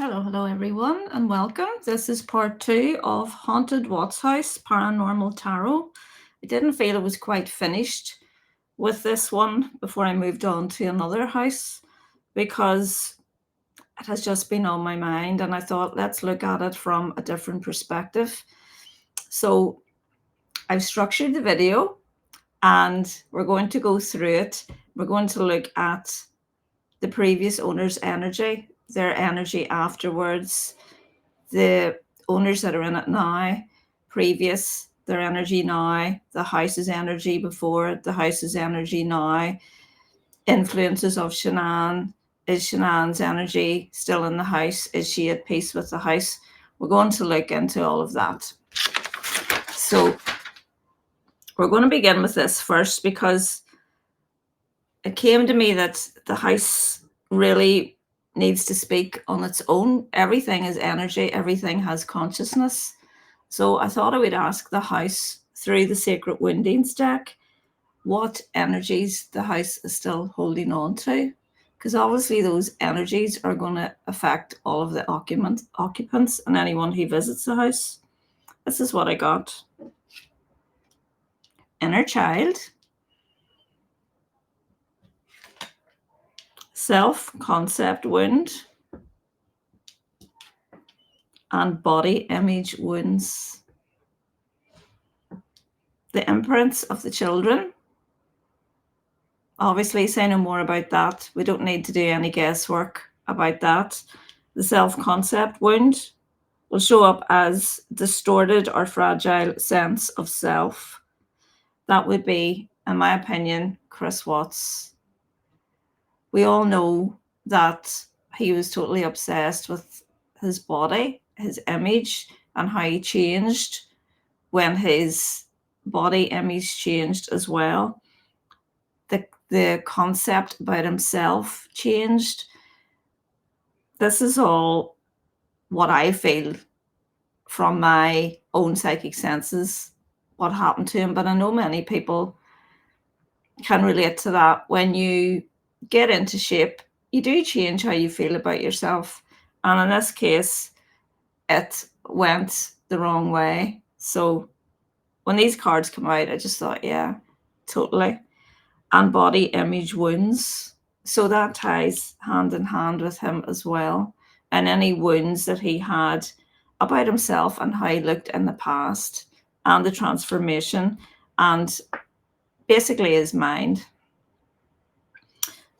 Hello, everyone, and welcome. This is part two of Haunted Watts House Paranormal Tarot. I didn't feel it was quite finished with this one before I moved on to another house because it has just been on my mind, and I thought let's look at it from a different perspective. So I've structured the video and we're going to go through it. We're going to look at the previous owner's energy, their energy afterwards, the owners that are in it now, previous, their energy now, the house's energy before, the house's energy now, influences of Shanann. Is Shanann's energy still in the house? Is she at peace with the house? We're going to look into all of that. So we're going to begin with this first because it came to me that the house really needs to speak on its own. Everything is energy, everything has consciousness. So I thought I would ask the house through the Sacred Woundings deck what energies the house is still holding on to. Because obviously those energies are going to affect all of the occupants and anyone who visits the house. This is what I got. Inner child, self-concept wound, and body image wounds. The imprints of the children. Obviously, say no more about that. We don't need to do any guesswork about that. The self-concept wound will show up as distorted or fragile sense of self. That would be, in my opinion, Chris Watts. We all know that he was totally obsessed with his body, his image, and how he changed when his body image changed as well. The concept about himself changed. This is all what I feel from my own psychic senses, what happened to him. But I know many people can relate to that. When you get into shape, you do change how you feel about yourself. And in this case, it went the wrong way. So when these cards come out, I just thought, yeah, totally. And body image wounds. So that ties hand in hand with him as well. And any wounds that he had about himself and how he looked in the past and the transformation and basically his mind.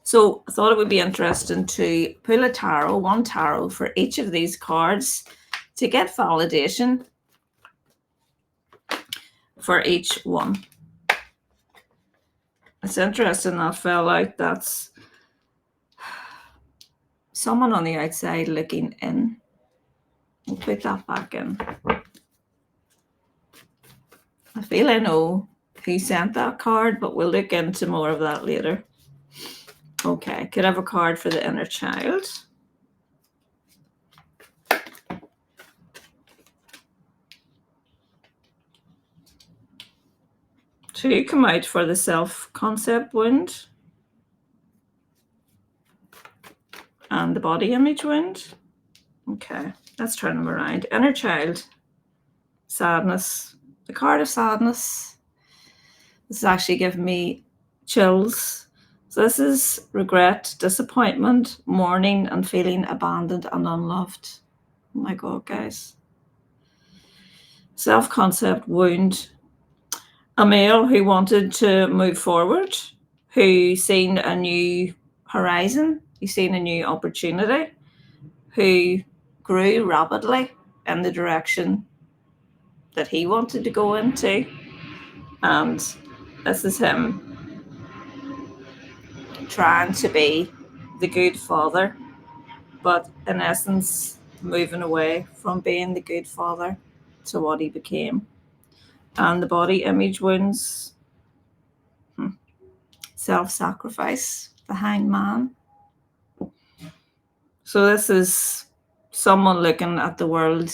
So I thought it would be interesting to pull a tarot, one tarot for each of these cards to get validation for each one. It's interesting that fell out. That's someone on the outside looking in. We'll put that back in. I feel I know who sent that card, but we'll look into more of that later. Okay, could I have a card for the inner child? Two come out for the self-concept wound. And the body image wound. Okay, let's turn them around. Inner child, sadness. The card of sadness. This is actually giving me chills. So this is regret, disappointment, mourning, and feeling abandoned and unloved. Oh my God, guys. Self-concept wound. A male who wanted to move forward, who seen a new horizon, who seen a new opportunity, who grew rapidly in the direction that he wanted to go into. And this is him trying to be the good father, but in essence, moving away from being the good father to what he became. And the body image wounds, self-sacrifice, the hanged man. So this is someone looking at the world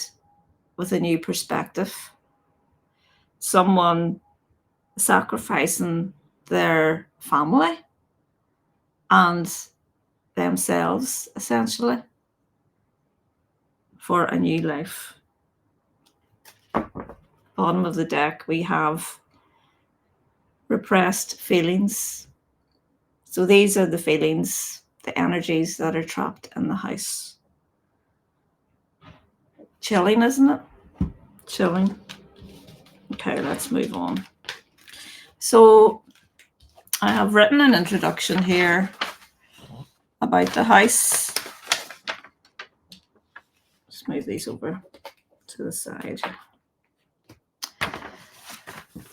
with a new perspective. Someone sacrificing their family and themselves, essentially. for a new life. Bottom of the deck, we have repressed feelings. So these are the feelings, the energies that are trapped in the house. Chilling, isn't it? Chilling. Okay, let's move on. So I have written an introduction here about the house. Let's move these over to the side.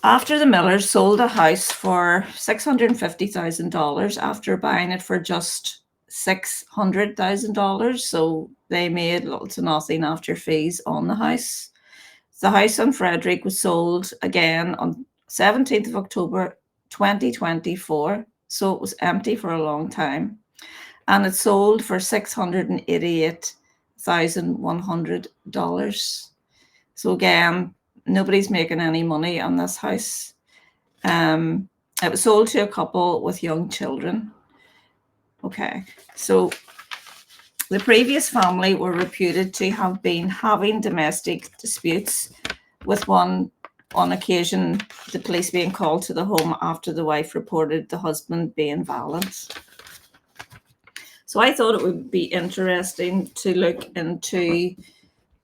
After the Millers sold a house for $650,000 after buying it for just $600,000, so they made little to nothing after fees on the house. The house on Frederick was sold again on 17th of October 2024, so it was empty for a long time, and it sold for $688,100. So again, nobody's making any money on this house. It was sold to a couple with young children. Okay, so the previous family were reputed to have been having domestic disputes, with one on occasion the police being called to the home after the wife reported the husband being violent. So I thought it would be interesting to look into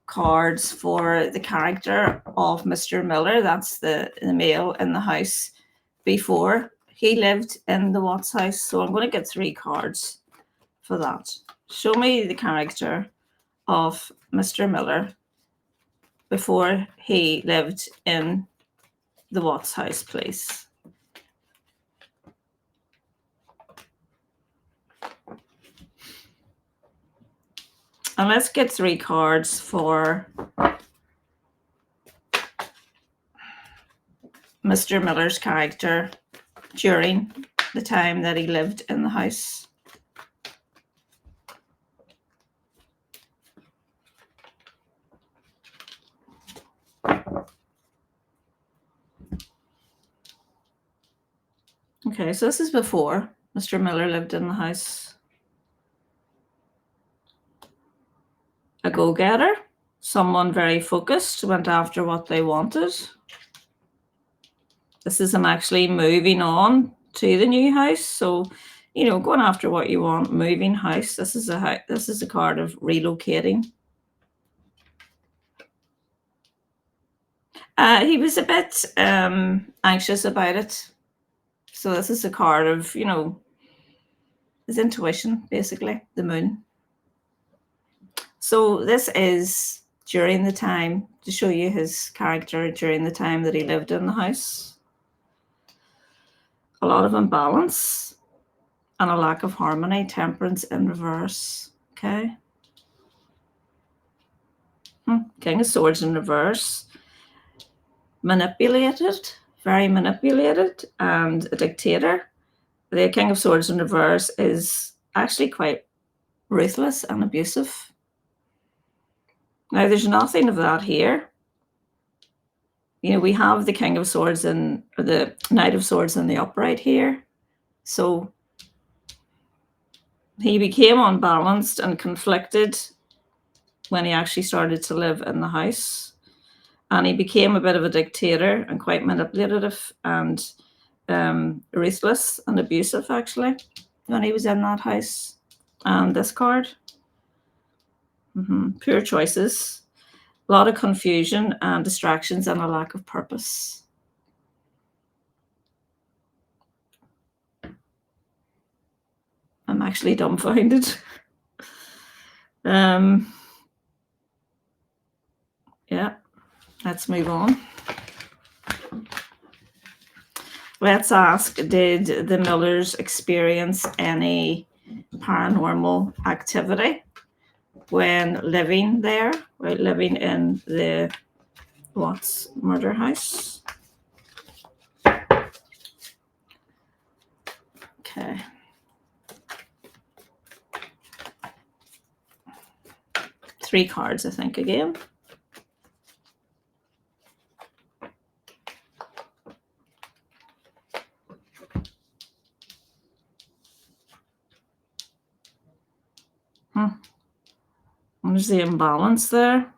cards for the character of Mr. Miller. That's the male in the house before he lived in the Watts house. So I'm going to get 3 cards for that. Show me the character of Mr. Miller before he lived in the Watts house, please. And let's get 3 cards for Mr. Miller's character during the time that he lived in the house. Okay, so this is before Mr. Miller lived in the house. A go-getter, someone very focused, went after what they wanted. This is him actually moving on to the new house. So, going after what you want, moving house. This is a card of relocating. He was a bit anxious about it. So this is a card of, his intuition, basically, the moon. So this is during the time, to show you his character during the time that he lived in the house. A lot of imbalance and a lack of harmony, temperance in reverse. Okay. King of Swords in reverse. Manipulated, very manipulated, and a dictator. The King of Swords in reverse is actually quite ruthless and abusive. Now, there's nothing of that here. We have the King of Swords or the Knight of Swords in the upright here. So he became unbalanced and conflicted when he actually started to live in the house. And he became a bit of a dictator and quite manipulative and ruthless and abusive, actually, when he was in that house. And this card. Poor choices. A lot of confusion and distractions and a lack of purpose. I'm actually dumbfounded. Yeah, let's move on. Let's ask, did the Millers experience any paranormal activity when living there, living in the Watts murder house? Okay. Three cards, I think, again. There's the imbalance there.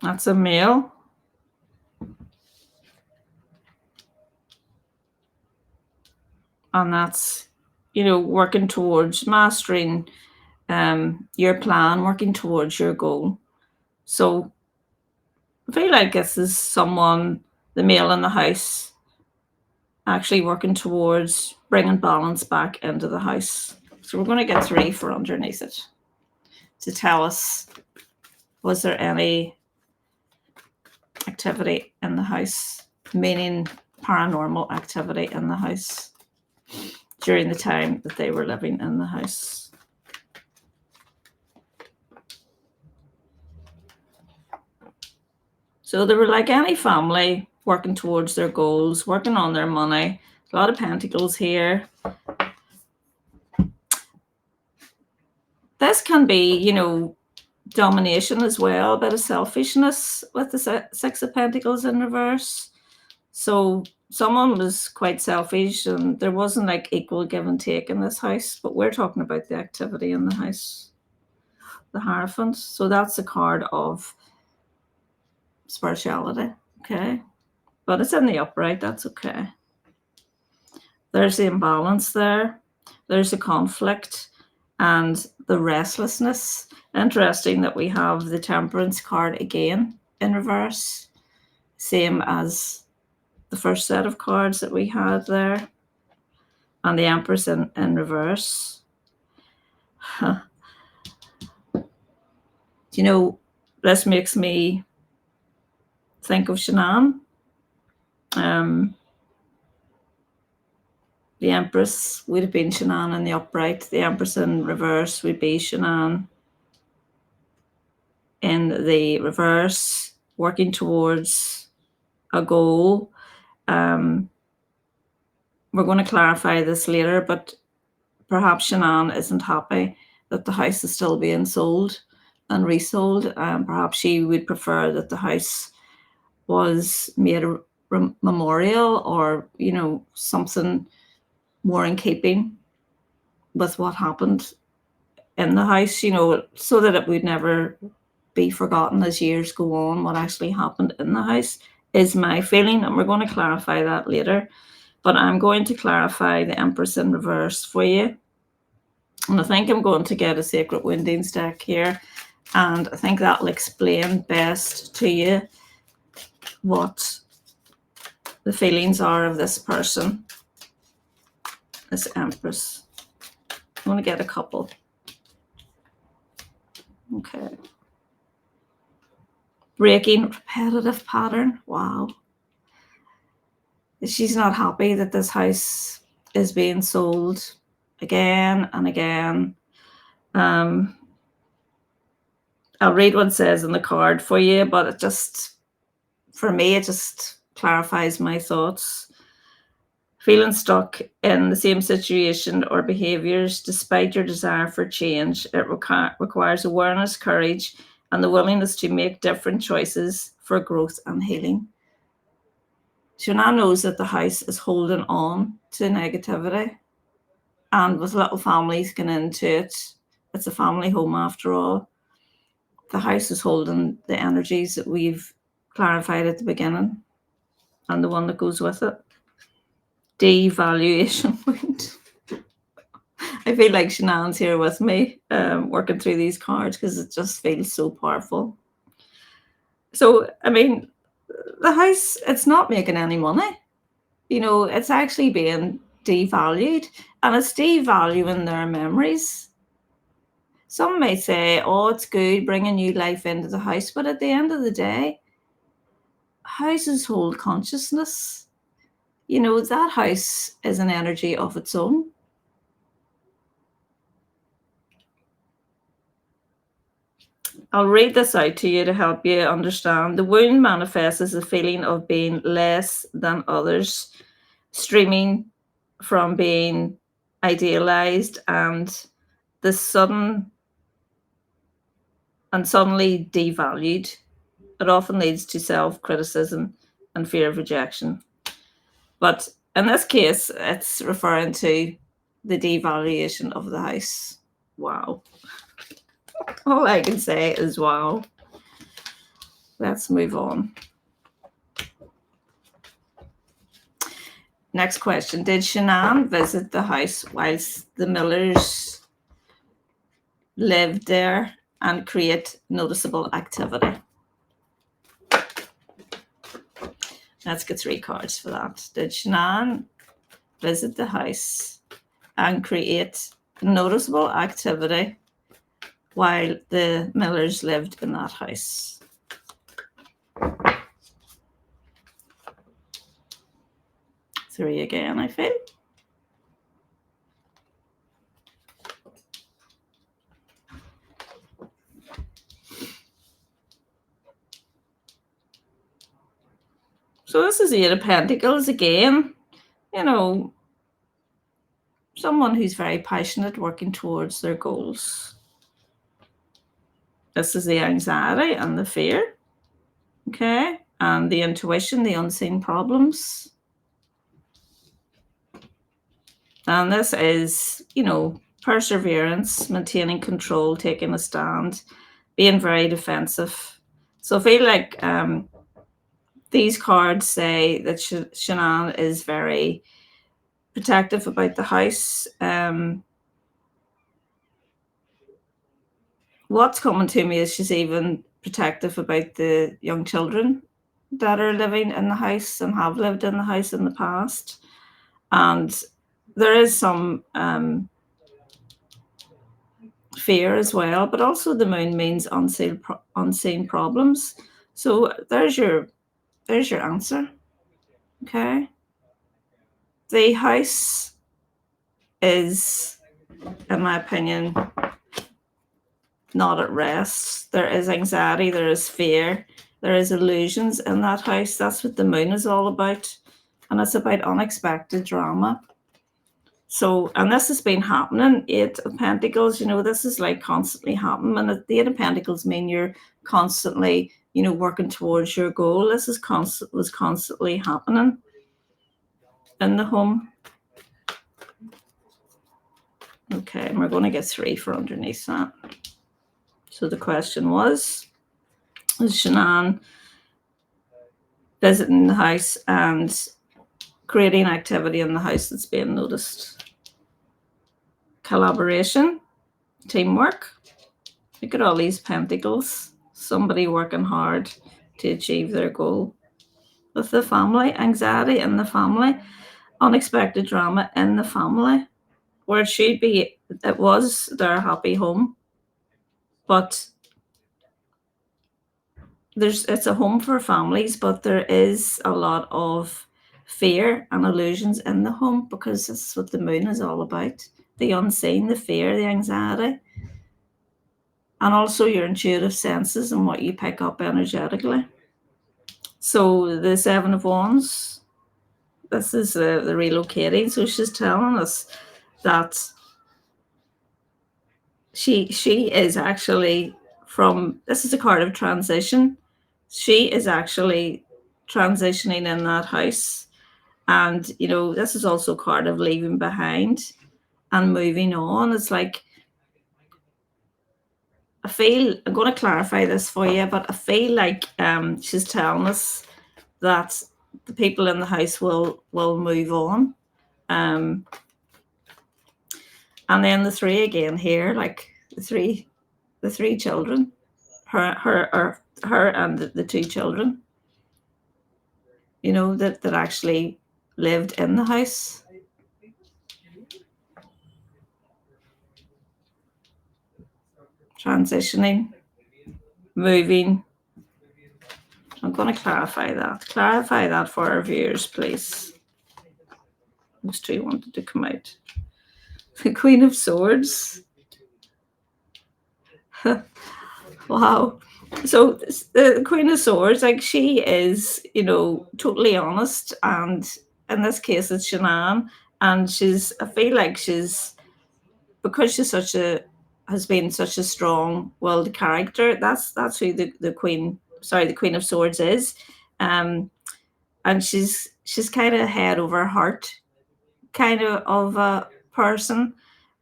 That's a male. And that's, working towards mastering your plan, working towards your goal. So I feel like this is someone, the male in the house, actually working towards bringing balance back into the house. So we're going to get 3 for underneath it to tell us, was there any activity in the house, meaning paranormal activity in the house during the time that they were living in the house. So they were like any family, working towards their goals, working on their money. A lot of pentacles here. This can be, domination as well, a bit of selfishness with the 6 of Pentacles in reverse. So someone was quite selfish and there wasn't like equal give and take in this house, but we're talking about the activity in the house. The Hierophant. So that's a card of spirituality. Okay. But it's in the upright. That's okay. There's the imbalance there. There's the conflict and the restlessness. Interesting that we have the Temperance card again in reverse. Same as the first set of cards that we had there. And the Empress in reverse. Huh. This makes me think of Shanann. The Empress would have been Shanann in the upright. The Empress in reverse would be Shanann in the reverse, working towards a goal. We're going to clarify this later, but perhaps Shanann isn't happy that the house is still being sold and resold. Perhaps she would prefer that the house was made a memorial or, something more in keeping with what happened in the house, so that it would never be forgotten as years go on what actually happened in the house, is my feeling. And we're going to clarify that later. But I'm going to clarify the Empress in reverse for you. And I think I'm going to get a Sacred Woundings deck here. And I think that'll explain best to you what the feelings are of this person, this Empress. I'm going to get a couple. Okay. Breaking repetitive pattern. Wow. She's not happy that this house is being sold again and again. I'll read what it says in the card for you, but it just clarifies my thoughts. Feeling stuck in the same situation or behaviors despite your desire for change, it requires awareness, courage, and the willingness to make different choices for growth and healing. Shanann knows that the house is holding on to negativity, and with little families going into it, it's a family home after all. The house is holding the energies that we've clarified at the beginning and the one that goes with it. Devaluation point. I feel like Shanann's here with me, working through these cards because it just feels so powerful. So, I mean, the house, it's not making any money. It's actually being devalued, and it's devaluing their memories. Some may say, oh, it's good bringing new life into the house, but at the end of the day, houses hold consciousness. That house is an energy of its own. I'll read this out to you to help you understand. The wound manifests as a feeling of being less than others, streaming from being idealized, and the suddenly devalued. It often leads to self-criticism and fear of rejection. But in this case, it's referring to the devaluation of the house. Wow. All I can say is wow. Let's move on. Next question. Did Shanann visit the house whilst the Millers lived there and create noticeable activity? Let's get 3 cards for that. Did Shanann visit the house and create noticeable activity while the Millers lived in that house? Three again, I feel. So this is the 8 of Pentacles again. You know, someone who's very passionate, working towards their goals. This is the anxiety and the fear, okay? And the intuition, the unseen problems. And this is, you know, perseverance, maintaining control, taking a stand, being very defensive. So I feel like these cards say that Shanann is very protective about the house. What's coming to me is she's even protective about the young children that are living in the house and have lived in the house in the past. And there is some fear as well, but also the moon means unseen problems. So there's your answer. Okay. The house is, in my opinion, not at rest. There is anxiety, there is fear, there is illusions in that house. That's what the moon is all about. And it's about unexpected drama. So, and this has been happening. 8 of Pentacles, you know, this is like constantly happening. And the 8 of Pentacles mean you're constantly, you know, working towards your goal. This is was constantly happening in the home. Okay, and we're going to get 3 for underneath that. So the question was, is Shanann visiting the house and creating activity in the house that's being noticed? Collaboration, teamwork. Look at all these pentacles. Somebody working hard to achieve their goal. With the family, anxiety in the family, unexpected drama in the family, where it should be, it was their happy home, but it's a home for families, but there is a lot of fear and illusions in the home, because that's what the moon is all about. The unseen, the fear, the anxiety, and also your intuitive senses and what you pick up energetically. So the 7 of Wands, this is the relocating. So she's telling us that she is actually this is a card of transition. She is actually transitioning in that house. And, you know, this is also a card of leaving behind and moving on. It's like, I'm going to clarify this for you, but I feel like she's telling us that the people in the house will move on. And then the 3 again here, like the three children, her and the 2 children, you know, that actually lived in the house. Transitioning, moving. I'm going to clarify that. Clarify that for our viewers, please. Those 2 wanted to come out. The Queen of Swords. Wow. So the Queen of Swords, like, she is, you know, totally honest. And in this case, it's Shanann. And I feel like because she's has been such a strong-willed character, that's who the Queen of Swords is. And she's kind of head over heart kind of person,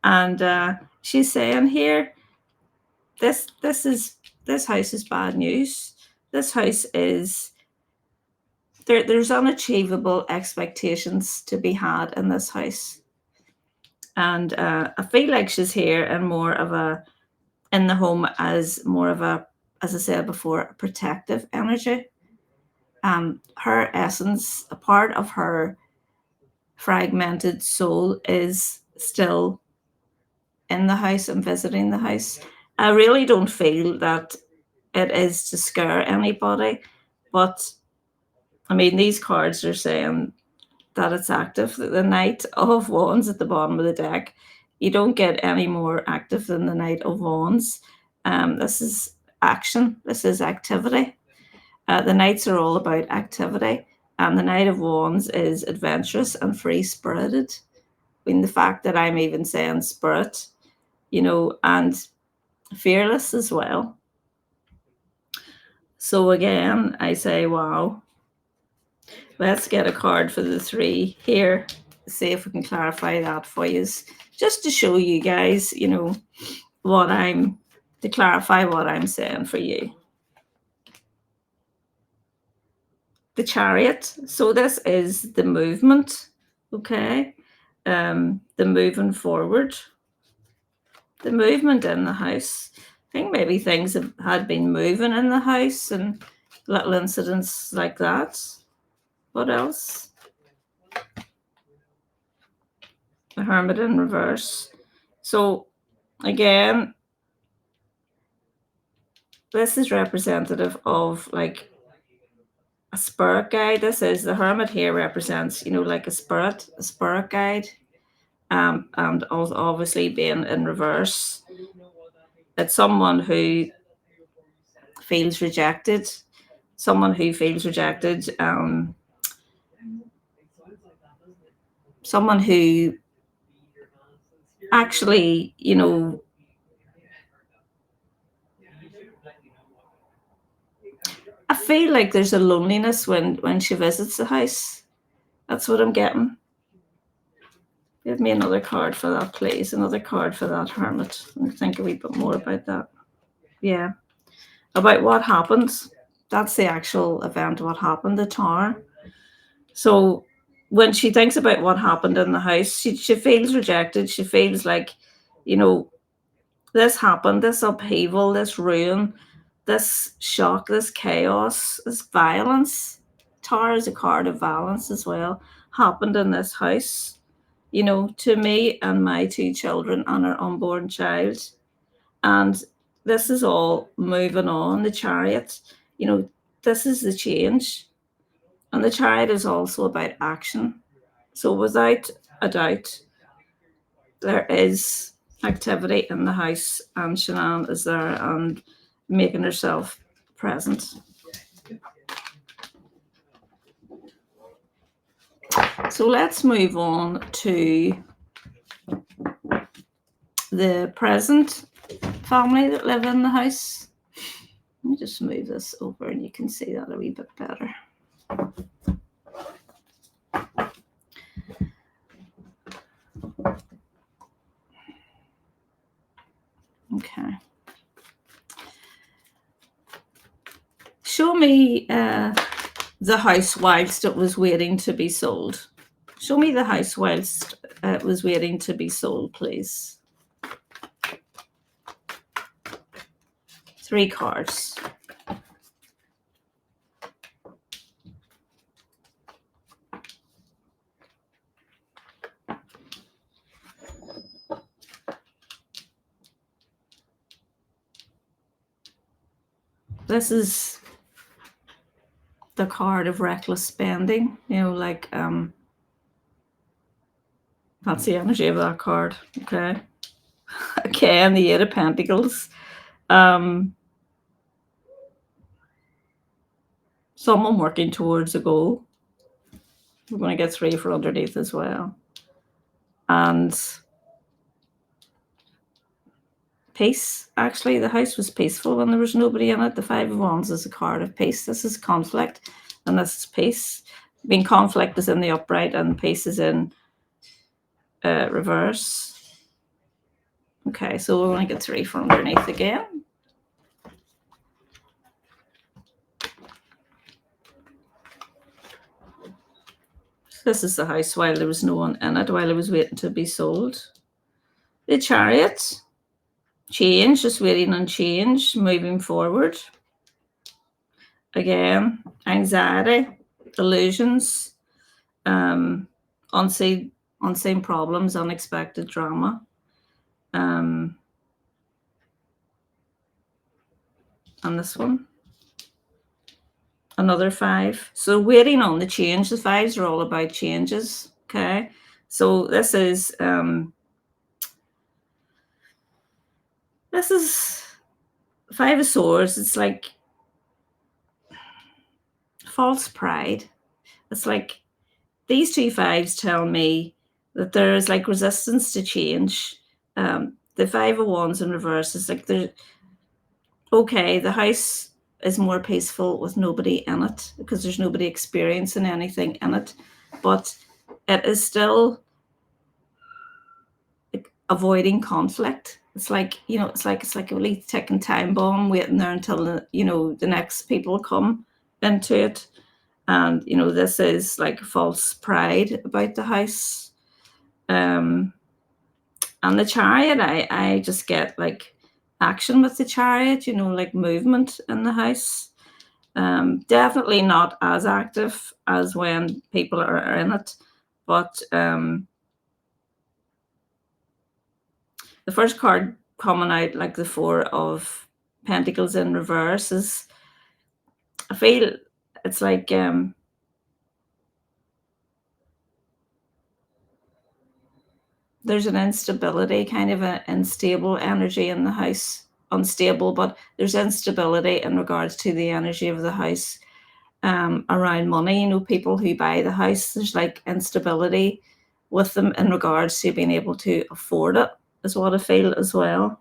and she's saying here, this house is bad news. This house is there's unachievable expectations to be had in this house, and I feel like she's here in more of a in the home as more of a, as I said before, a protective energy. Her essence, a part of her fragmented soul, is still in the house and visiting the house. I really don't feel that it is to scare anybody, but I mean, these cards are saying that it's active. The Knight of Wands at the bottom of the deck, you don't get any more active than the Knight of Wands. This is action, this is activity. The Knights are all about activity, and the Knight of Wands is adventurous and free spirited. I mean, the fact that I'm even saying spirit, and fearless as well. So again, I say, wow. Let's get a card for the 3 here. See if we can clarify that for you, just to show you guys, to clarify what I'm saying for you. The Chariot. So this is the movement, okay? The moving forward, the movement in the house. I think maybe things had been moving in the house and little incidents like that. What else? The Hermit in reverse. So again, this is representative of like a spirit guide. This is the Hermit here represents, like a spirit guide. And also obviously being in reverse, it's someone who feels rejected, someone who feels rejected, someone who actually, I feel like there's a loneliness when she visits the house. That's what I'm getting. Give me another card for that, please. Another card for that Hermit. Let me think a wee bit more about that. Yeah. About what happened. That's the actual event, what happened, the Tower. So when she thinks about what happened in the house, she feels rejected. She feels like, this happened, this upheaval, this ruin, this shock, this chaos, this violence. Tower is a card of violence as well. Happened in this house, to me and my 2 children and our unborn child. And this is all moving on. The Chariot, this is the change. And the Chariot is also about action. So without a doubt, there is activity in the house, and Shanann is there and making herself present. So let's move on to the present family that live in the house. Let me just move this over and you can see that a wee bit better. Okay. Show me the house whilst it was waiting to be sold. Show me the house whilst it was waiting to be sold, please. 3 cards. This is the card of reckless spending, like that's the energy of that card. Okay. Again, the 8 of Pentacles. Someone working towards a goal. We're going to get 3 for underneath as well. And peace. Actually, the house was peaceful when there was nobody in it. The 5 of Wands is a card of peace. This is conflict, and this is peace. I mean, conflict is in the upright, and peace is in reverse. Okay, so we're going to get 3 from underneath again. This is the house while there was no one in it, while it was waiting to be sold. The Chariot, change, just waiting on change, moving forward. Again, anxiety, illusions, unseen problems, unexpected drama. And this one, another 5. So waiting on the change. The 5s are all about changes. Okay, so this is 5 of Swords. It's like false pride. It's like these 2 5s tell me that there is like resistance to change. The 5 of Wands in reverse is like the house is more peaceful with nobody in it because there's nobody experiencing anything in it, but it is still like avoiding conflict. It's like, it's like a really ticking time bomb waiting there until the next people come into it. And this is like false pride about the house. And the Chariot, I just get like action with the Chariot, like movement in the house. Definitely not as active as when people are in it, but the first card coming out, like the 4 of Pentacles in reverse, is, I feel it's like there's an instability, kind of an unstable energy in the house. Unstable, but there's instability in regards to the energy of the house around money. People who buy the house, there's like instability with them in regards to being able to afford it, is what I feel as well.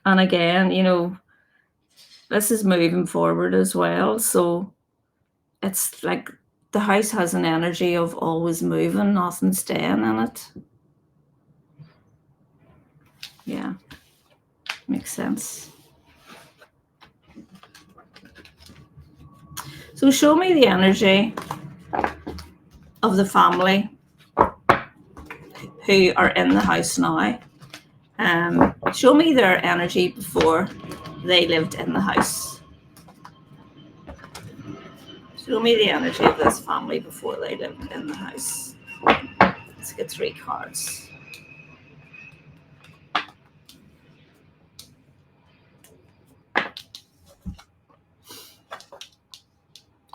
And again, this is moving forward as well. So it's like the house has an energy of always moving, nothing staying in it. Yeah, makes sense. So show me the energy of the family who are in the house now. Show me their energy before they lived in the house. Show me the energy of this family before they lived in the house. Let's get 3 cards.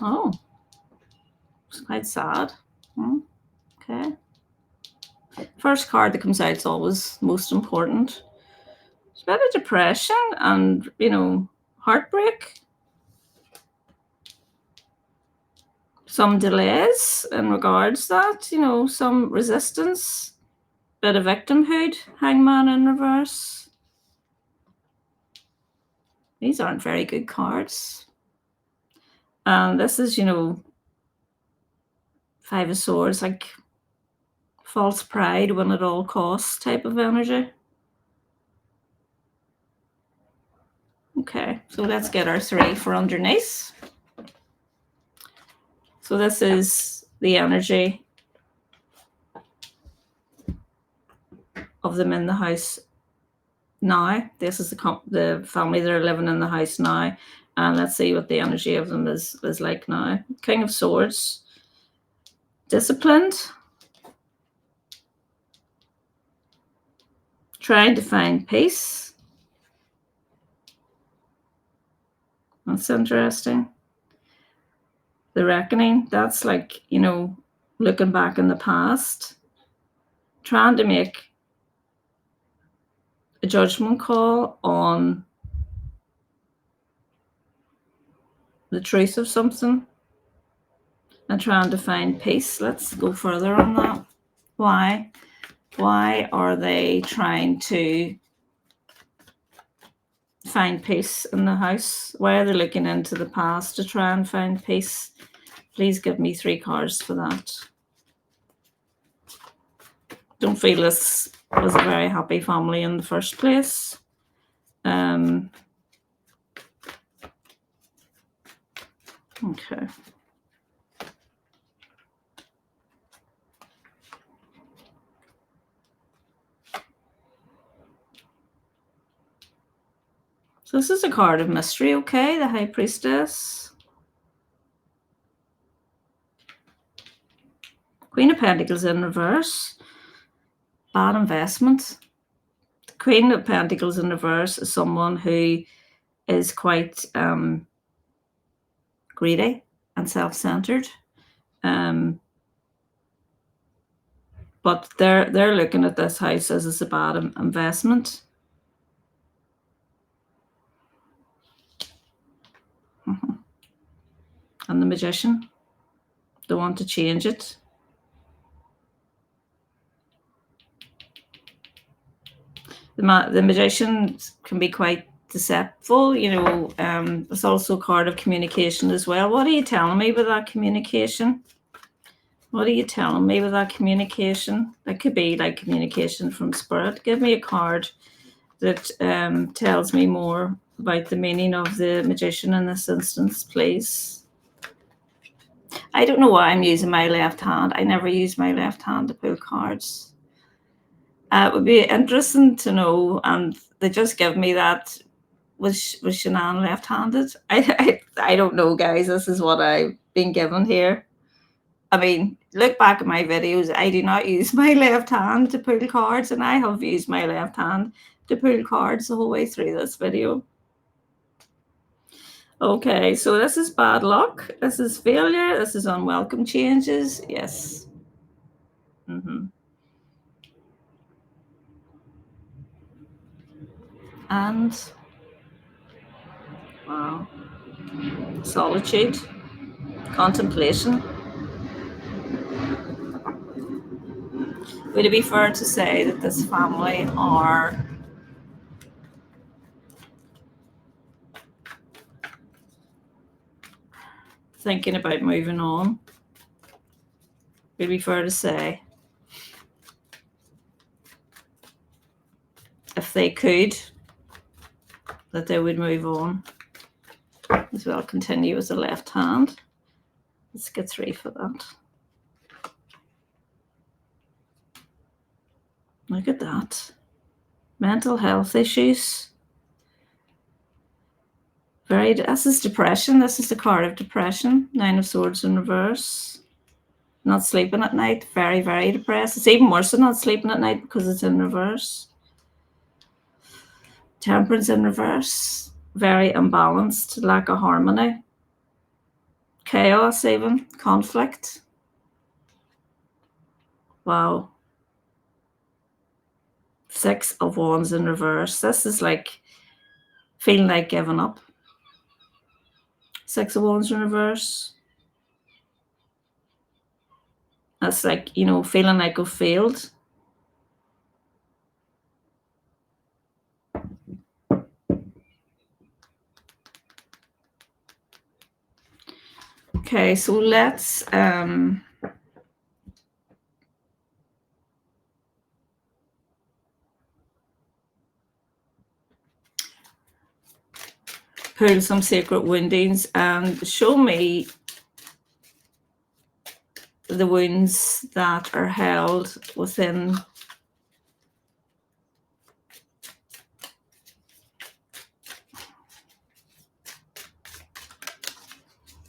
Oh, it's quite sad. Okay. First card that comes out is always most important. It's about a depression and, heartbreak. Some delays in regards to that, some resistance, bit of victimhood, Hangman in reverse. These aren't very good cards. And this is, 5 of Swords, like false pride, win at all costs type of energy. Okay, so let's get our 3 for underneath. So this is the energy of them in the house now. This is the family that are living in the house now. And let's see what the energy of them is like now. King of Swords. Disciplined. Trying to find peace. That's interesting. The Reckoning. That's like, looking back in the past. Trying to make a judgment call on the truth of something and trying to find peace. Let's go further on that. Why are they trying to find peace in the house? Why are they looking into the past to try and find peace? Please give me 3 cards for that. Don't feel this was a very happy family in the first place. Okay. So this is a card of mystery, okay? The High Priestess. Queen of Pentacles in reverse. Bad investment. The Queen of Pentacles in reverse is someone who is quite greedy and self-centered. But they're looking at this house as it's a bad investment. And the Magician, they want to change it. The Magician can be quite deceitful, you know. It's also a card of communication as well. What are you telling me with that communication? What are you telling me with that communication? That could be like communication from spirit. Give me a card that tells me more about the meaning of the Magician in this instance, please. I don't know why I'm using my left hand. I never use my left hand to pull cards. It would be interesting to know, and they just give me that. Was Shanann left-handed? I don't know, guys. This is what I've been given here. I mean, look back at my videos. I do not use my left hand to pull cards, and I have used my left hand to pull cards the whole way through this video. Okay, so this is bad luck. This is failure. This is unwelcome changes. Yes. And wow, solitude, contemplation. Would it be fair to say that this family are thinking about moving on? Would it be fair to say, if they could, that they would move on? As well, continue with the left hand. Let's get 3 for that. Look at that. Mental health issues. This is depression. This is the card of depression. 9 of Swords in reverse. Not sleeping at night. Very, very depressed. It's even worse than not sleeping at night because it's in reverse. Temperance in reverse. Very imbalanced. Lack of harmony. Chaos even. Conflict. Wow. 6 of Wands in reverse. This is like feeling like giving up. 6 of Wands in reverse. That's like, you know, feeling like I've failed. Okay, so let's pull some sacred woundings and show me the wounds that are held within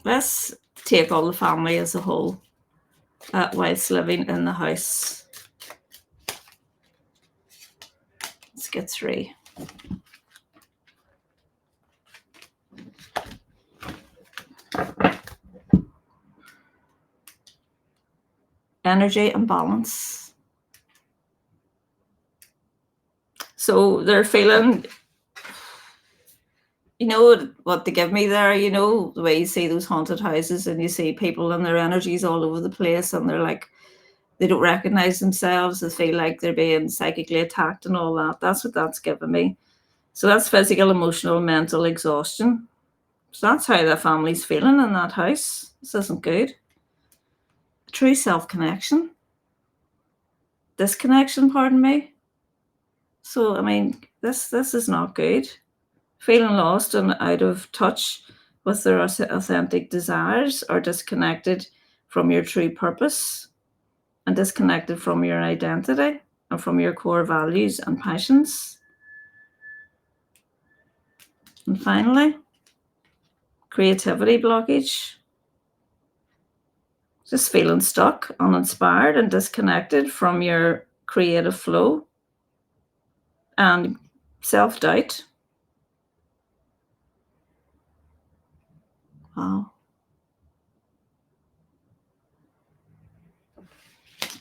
let's take all the family as a whole whilst living in the house. Let's get 3. Energy and balance. So they're feeling, you know what they give me there, you know, the way you see those haunted houses and you see people and their energies all over the place and they're like, they don't recognize themselves. They feel like they're being psychically attacked and all that. That's what that's giving me. So that's physical, emotional, mental exhaustion. So that's how the family's feeling in that house. This isn't good. True self-connection. Disconnection, pardon me. So, I mean, this is not good. Feeling lost and out of touch with their authentic desires, or disconnected from your true purpose, and disconnected from your identity and from your core values and passions. And finally, creativity blockage. Just feeling stuck, uninspired, and disconnected from your creative flow, and self doubt. Wow,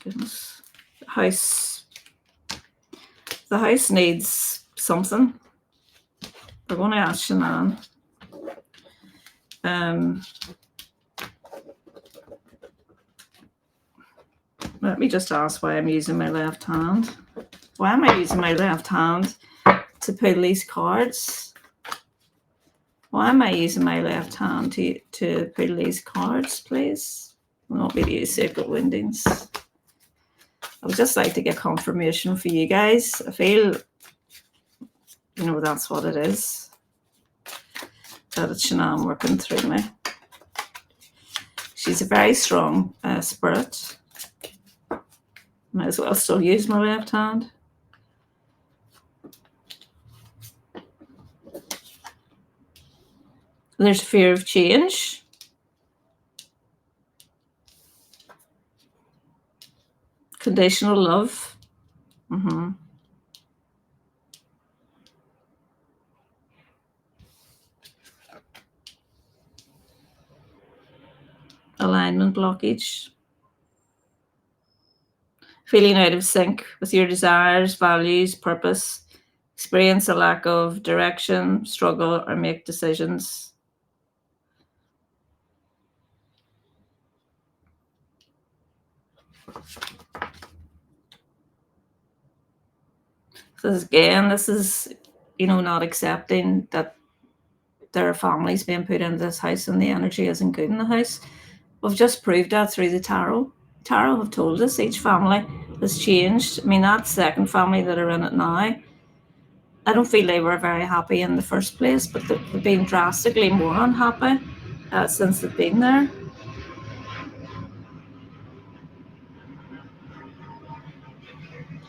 goodness. House the house needs something. We're going to ask Shanann. Let me just ask why I'm using my left hand. Why am I using my left hand to pull these cards? Why am I using my left hand to pull these cards, please? I want me to use Sacred Woundings. I would just like to get confirmation for you guys. I feel, that's what it is. That it's Shanann working through me. She's a very strong spirit. Might as well still use my left hand. There's fear of change. Conditional love. Alignment blockage. Feeling out of sync with your desires, values, purpose. Experience a lack of direction, struggle, or make decisions. So this is, not accepting that there are families being put into this house and the energy isn't good in the house. We've just proved that through the tarot. Tarot have told us each family has changed. I mean, that second family that are in it now, I don't feel they were very happy in the first place, but they've been drastically more unhappy since they've been there.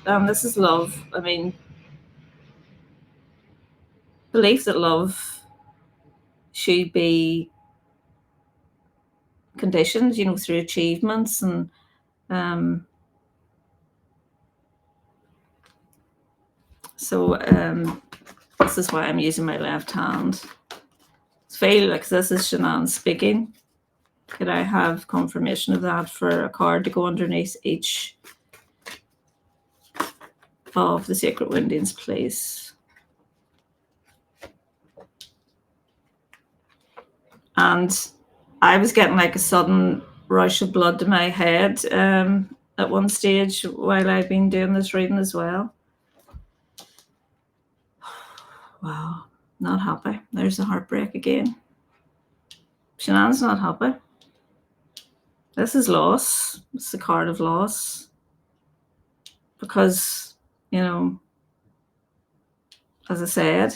And this is love. I mean, belief that love should be conditioned, through achievements, and so this is why I'm using my left hand. I feel like this is Shanann speaking. Could I have confirmation of that for a card to go underneath each of the sacred woundings, please? And I was getting like a sudden rush of blood to my head at one stage while I've been doing this reading as well. Wow, not happy. There's the heartbreak again. Shanann's not happy. This is loss. It's the card of loss. Because, as I said,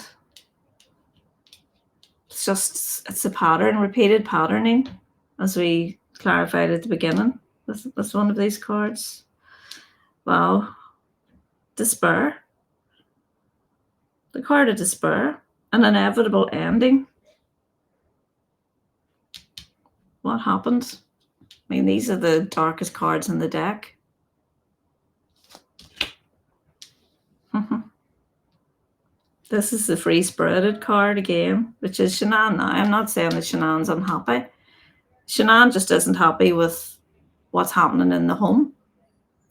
it's a pattern, repeated patterning, as we clarified at the beginning. That's one of these cards. Wow. Despair. The card of despair. An inevitable ending. What happened? I mean, these are the darkest cards in the deck. This is the free-spirited card again, which is Shanann. Now, I'm not saying that Shanann's unhappy. Shanann just isn't happy with what's happening in the home.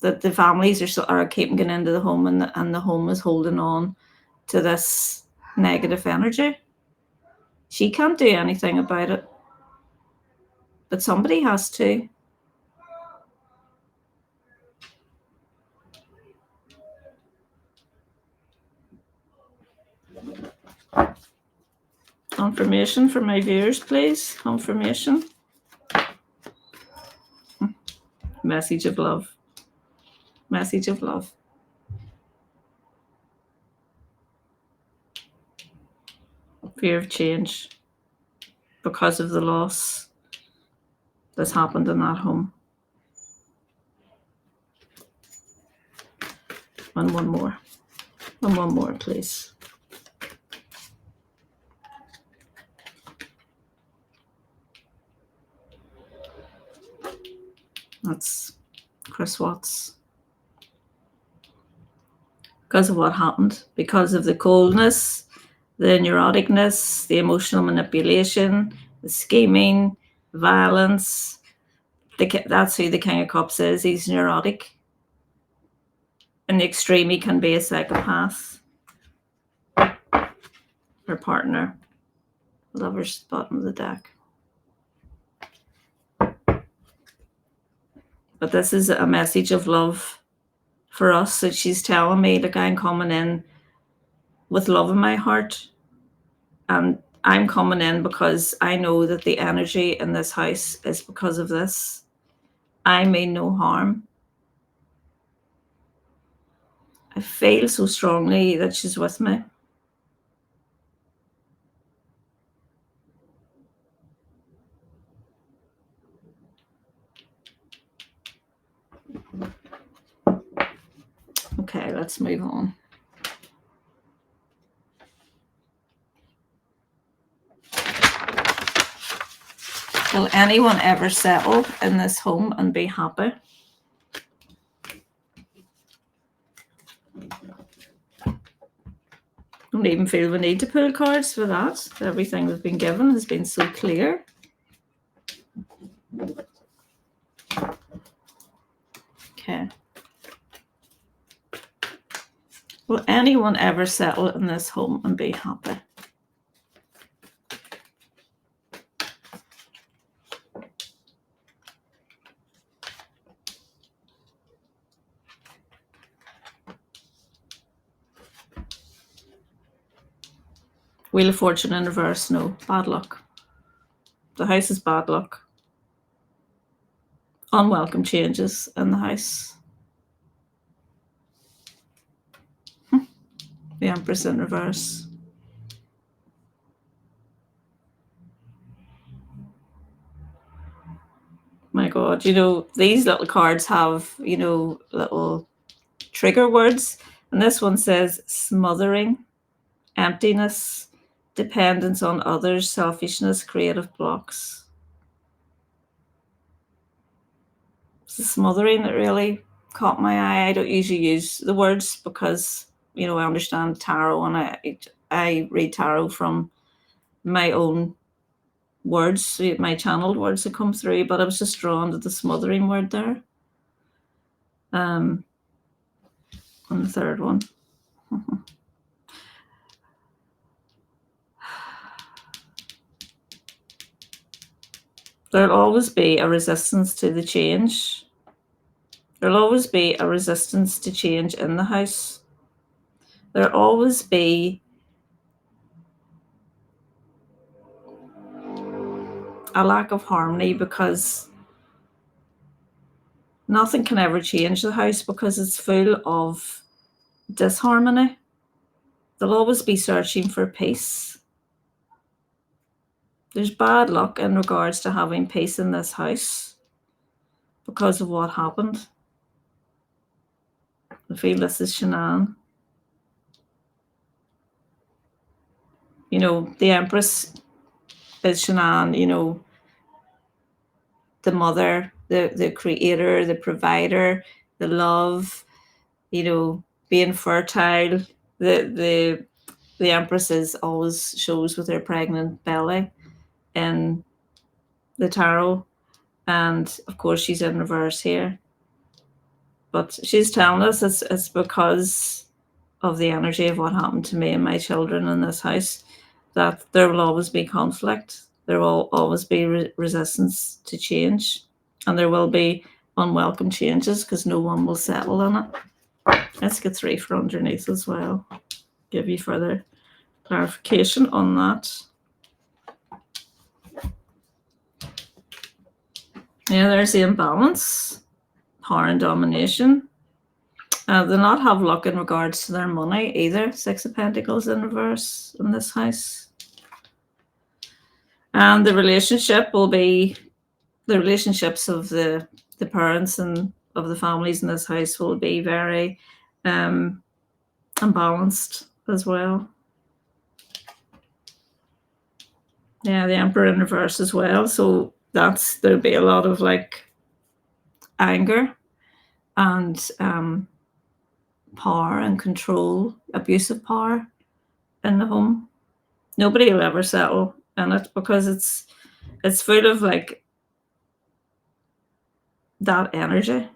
That the families are keeping getting into the home, and the home is holding on to this negative energy. She can't do anything about it, but somebody has to. Confirmation for my viewers, please. Confirmation. Message of love. Message of love. Fear of change because of the loss that's happened in that home. And one more. And one more, please. That's Chris Watts. Because of what happened, because of the coldness, the neuroticness, the emotional manipulation, the scheming, violence. That's who the King of Cups is. He's neurotic. In the extreme, he can be a psychopath. Her partner. Lover's bottom of the deck. But this is a message of love for us. So she's telling me, look, I'm coming in with love in my heart. And I'm coming in because I know that the energy in this house is because of this. I mean no harm. I feel so strongly that she's with me. Okay, let's move on. Will anyone ever settle in this home and be happy? Don't even feel we need to pull cards for that. Everything we've been given has been so clear. Okay. Will anyone ever settle in this home and be happy? Wheel of Fortune in reverse, no. Bad luck. The house is bad luck. Unwelcome changes in the house. The Empress in reverse. My God, these little cards have, little trigger words. And this one says smothering, emptiness, dependence on others, selfishness, creative blocks. It's the smothering that really caught my eye. I don't usually use the words because, I understand tarot and I read tarot from my own words, my channeled words that come through, but I was just drawn to the smothering word there. On the third one. There'll always be a resistance to the change. There'll always be a resistance to change in the house. There'll always be a lack of harmony because nothing can ever change the house because it's full of disharmony. They'll always be searching for peace. There's bad luck in regards to having peace in this house because of what happened. I feel this is Shanann. The Empress is Shanann, the mother, the creator, the provider, the love, being fertile. The Empress is always shows with her pregnant belly in the tarot. And of course she's in reverse here. But she's telling us it's because of the energy of what happened to me and my children in this house that there will always be conflict. There will always be resistance to change. And there will be unwelcome changes because no one will settle in it. Let's get 3 for underneath as well. Give you further clarification on that. Yeah, there's the imbalance, power and domination. They not have luck in regards to their money either. Six of Pentacles in reverse in this house. And the relationship will be the relationships of the parents and of the families in this house will be very unbalanced as well. Yeah, the Emperor in reverse as well. So there'll be a lot of like anger and power and control, abusive power in the home. Nobody will ever settle in it because it's full of like that energy.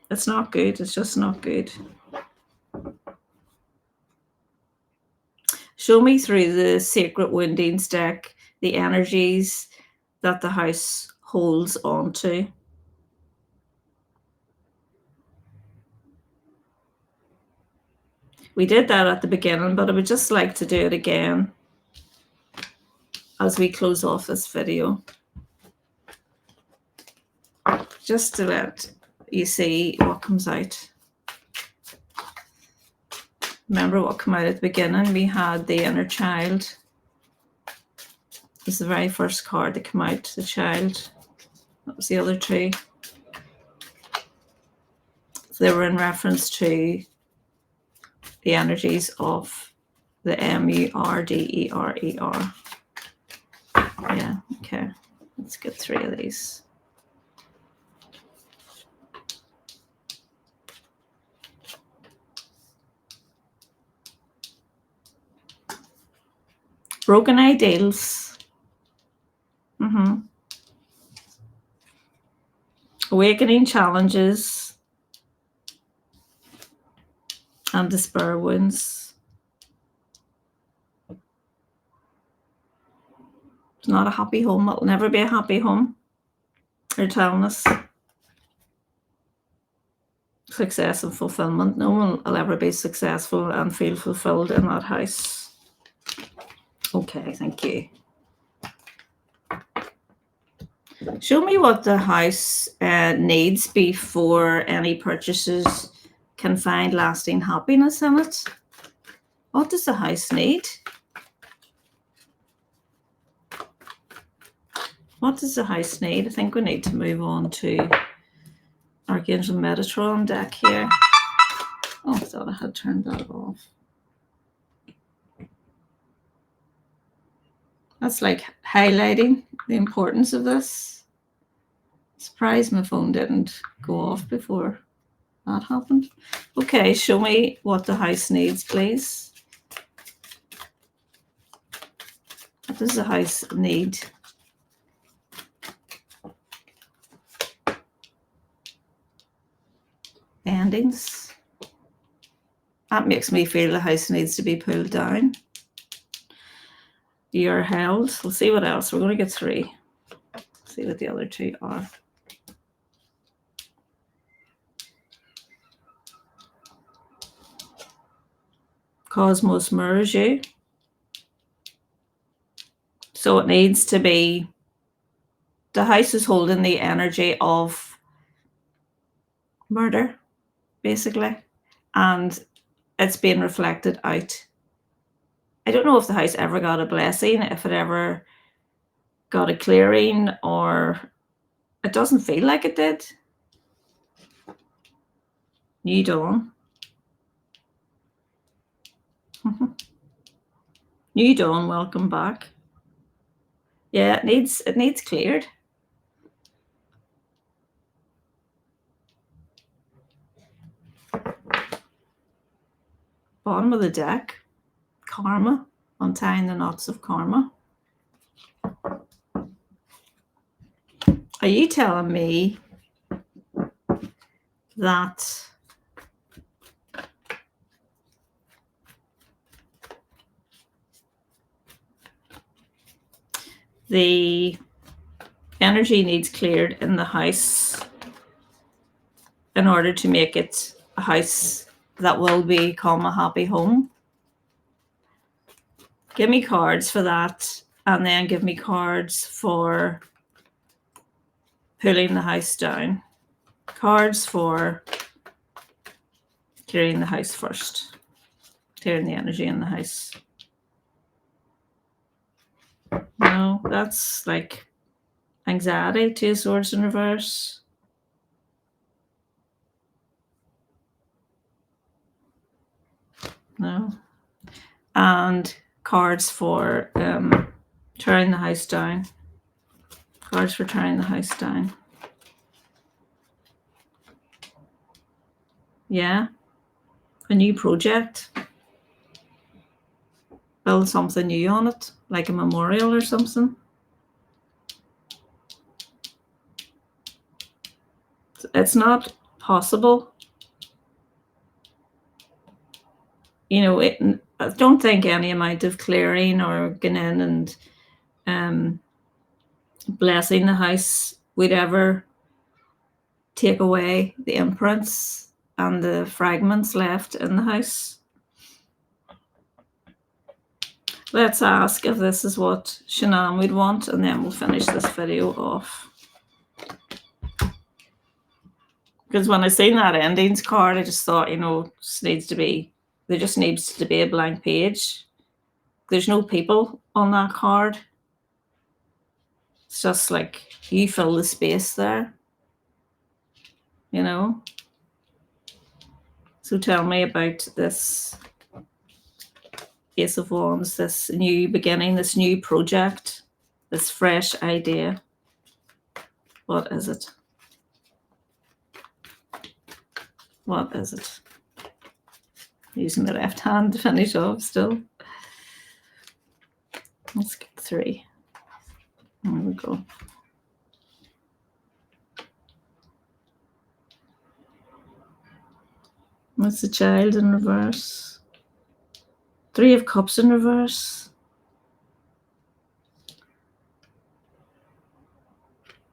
It's not good. It's just not good. Show me through the sacred woundings deck the energies that the house holds on to. We did that at the beginning, but I would just like to do it again as we close off this video. Just to let you see what comes out. Remember what came out at the beginning? We had the inner child. It was the very first card that came out, the child. That was the other two. So they were in reference to the energies of the MURDERER. Yeah, okay. Let's get 3 of these. Broken ideals. Awakening challenges and despair wounds. It's not a happy home. It'll never be a happy home. They're telling us. Success and fulfillment. No one will ever be successful and feel fulfilled in that house. Okay, thank you. Show me what the house needs before any purchases can find lasting happiness in it. What does the house need? What does the house need? I think we need to move on to Archangel Metatron deck here. Oh, I thought I had turned that off. That's like highlighting the importance of this. Surprised my phone didn't go off before that happened. Okay, show me what the house needs, please. What does the house need? Endings. That makes me feel the house needs to be pulled down. You're held. We'll see what else. We're going to get 3. See what the other 2 are. Cosmos mirrors you. So it needs to be, the house is holding the energy of murder, basically, and it's being reflected out. I don't know if the house ever got a blessing, if it ever got a clearing, or it doesn't feel like it did. New Dawn. New Dawn, welcome back. Yeah, it needs cleared. Bottom of the deck, karma, untying the knots of karma. Are you telling me that the energy needs cleared in the house in order to make it a house that will become a happy home? Give me cards for that, and then give me cards for pulling the house down. Cards for clearing the house first. Clearing the energy in the house. No, that's like anxiety, 2 of Swords in reverse. No. And cards for tearing the house down. Cards for tearing the house down. Yeah. A new project. Build something new on it, like a memorial or something. It's not possible. You know, I don't think any amount of clearing or going in and blessing the house would ever take away the imprints and the fragments left in the house. Let's ask if this is what Shanann would want, and then we'll finish this video off. Because when I seen that endings card, I just thought, you know, there just needs to be a blank page. There's no people on that card. It's just like you fill the space there, you know. So tell me about this Ace of Wands, this new beginning, this new project, this fresh idea. What is it? What is it? Using the left hand to finish off still. Let's get 3. There we go. What's the Child in reverse? 3 of Cups in reverse.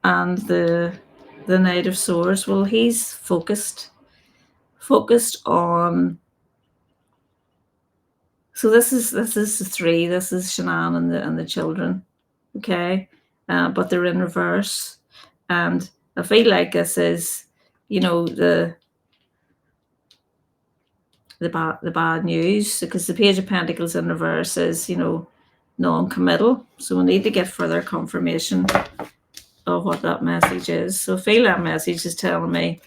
And the Knight of Swords. Well, he's focused on. So this is the 3. This is Shanann and the children. Okay, but they're in reverse, and I feel like this is, you know, the bad news, because the Page of Pentacles in reverse is, you know, non-committal. So we need to get further confirmation of what that message is. So I feel that message is telling me,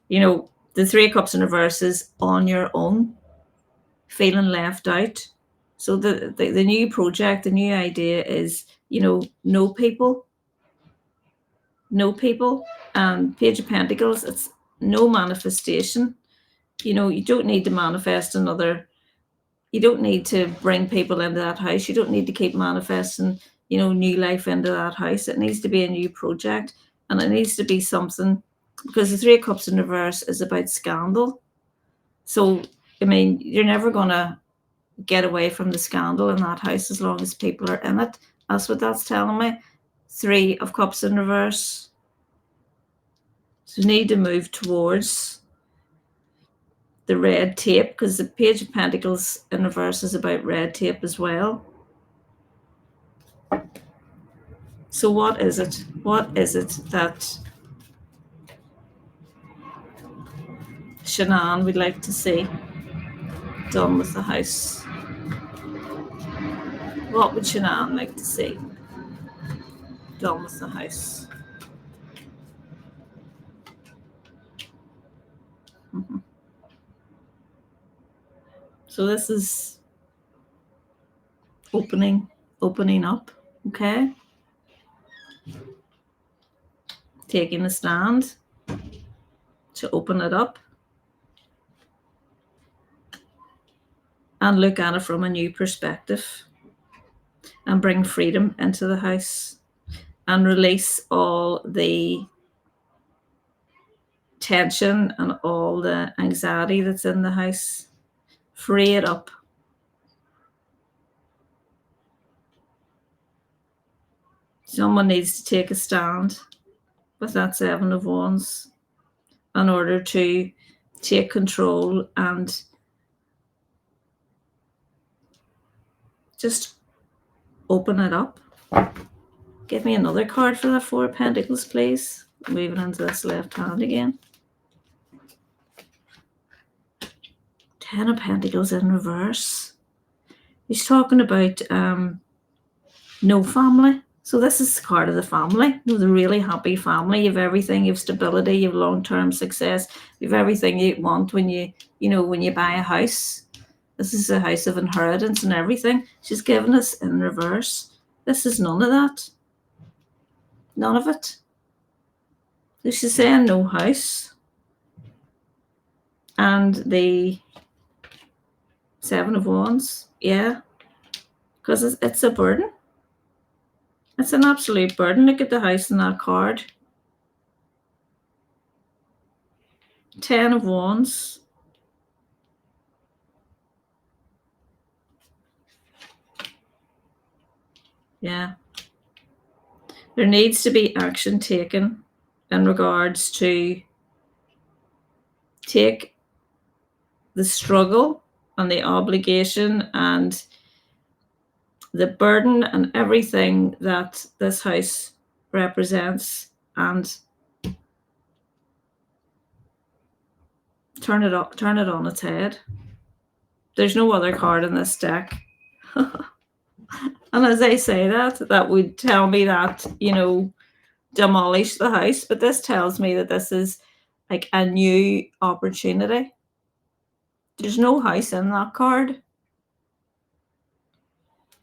you know, the 3 of Cups in reverse is on your own, feeling left out. So the new project, the new idea is, you know, no people. And Page of Pentacles, it's no manifestation. You know, you don't need to manifest another. You don't need to bring people into that house. You don't need to keep manifesting, you know, new life into that house. It needs to be a new project, and it needs to be something, because the 3 of Cups in reverse is about scandal. So, I mean, you're never going to get away from the scandal in that house as long as people are in it. That's what that's telling me. 3 of Cups in reverse. So you need to move towards the red tape, because the Page of Pentacles in reverse is about red tape as well. So what is it? What is it that Shanann would like to see done with the house? What would Shanann like to see done with the house? Mm-hmm. So this is opening up, okay? Taking a stand to open it up and look at it from a new perspective, and bring freedom into the house and release all the tension and all the anxiety that's in the house. Free it up. Someone needs to take a stand with that 7 of Wands in order to take control and just open it up. Give me another card for the Four of Pentacles, please. Moving into this left hand again. Ten of Pentacles in reverse. He's talking about no family. So this is the card of the family. The really happy family. You have everything. You have stability. You have long-term success. You have everything you want when when you buy a house. This is a house of inheritance and everything. She's given us in reverse. This is none of that. None of it. So she's saying no house. And the Seven of Wands. Yeah. Because it's a burden. It's an absolute burden. Look at the house in that card. 10 of Wands. Yeah. There needs to be action taken in regards to take the struggle and the obligation and the burden and everything that this house represents and turn it on its head. There's no other card in this deck. And as I say that would tell me that, demolish the house. But this tells me that this is like a new opportunity. There's no house in that card.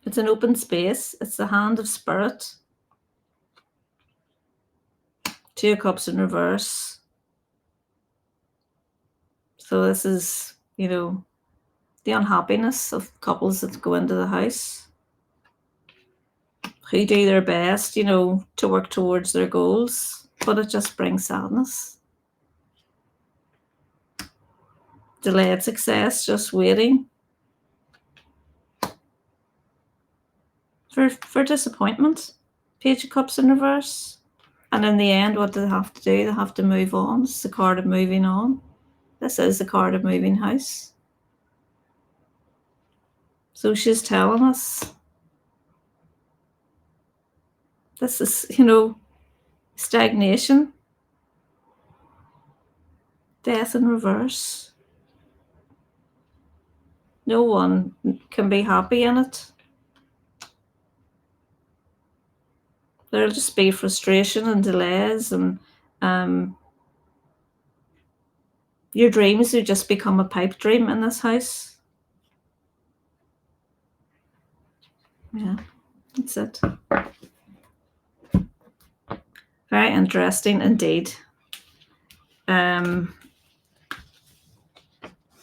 It's an open space. It's the Hand of Spirit. Two of Cups in reverse. So this is, the unhappiness of couples that go into the house, who do their best, to work towards their goals, but it just brings sadness. Delayed success, just waiting for disappointment. Page of Cups in reverse. And in the end, what do they have to do? They have to move on. It's the card of moving on. This is the card of moving house. So she's telling us this is, stagnation. Death in reverse. No one can be happy in it. There'll just be frustration and delays, and your dreams will just become a pipe dream in this house. Yeah, that's it. Very interesting indeed.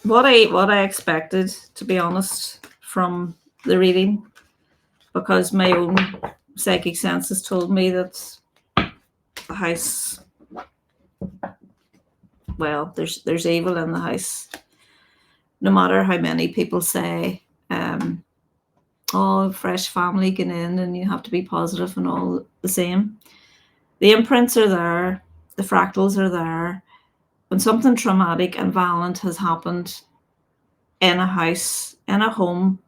What I expected, to be honest, from the reading, because my own psychic senses told me that the house, well, there's evil in the house. No matter how many people say, oh, fresh family get in and you have to be positive and all the same. The imprints are there. The fractals are there. When something traumatic and violent has happened in a house, in a home,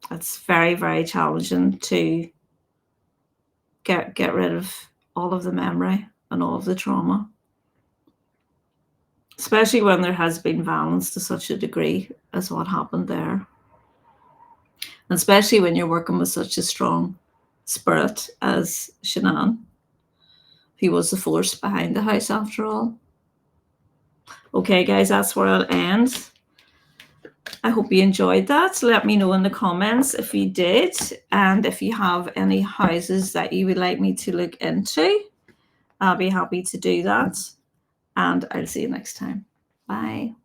it's very, very challenging to get rid of all of the memory and all of the trauma, especially when there has been violence to such a degree as what happened there. And especially when you're working with such a strong spirit as Shanann, who was the force behind the house after all. Okay, guys, that's where I'll end. I hope you enjoyed that. Let me know in the comments if you did, and if you have any houses that you would like me to look into. I'll be happy to do that, and I'll see you next time. Bye.